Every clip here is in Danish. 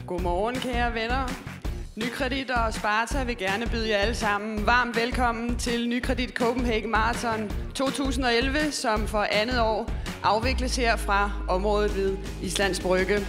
Godmorgen, kære venner. Nykredit og Sparta vil gerne byde jer alle sammen varmt velkommen til Nykredit Copenhagen Marathon 2011, som for andet år afvikles her fra området ved Islands Brygge.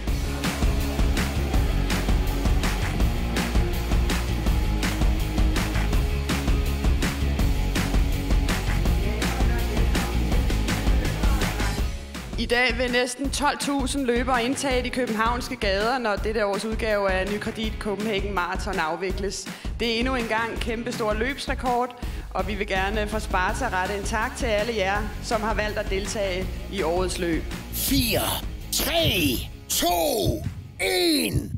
I dag vil næsten 12.000 løbere indtage de københavnske gader, når dette års udgave af Nykredit Copenhagen Marathon afvikles. Det er endnu en gang kæmpestor løbsrekord, og vi vil gerne fra Sparta rette en tak til alle jer, som har valgt at deltage i årets løb. 4, 3, 2, 1...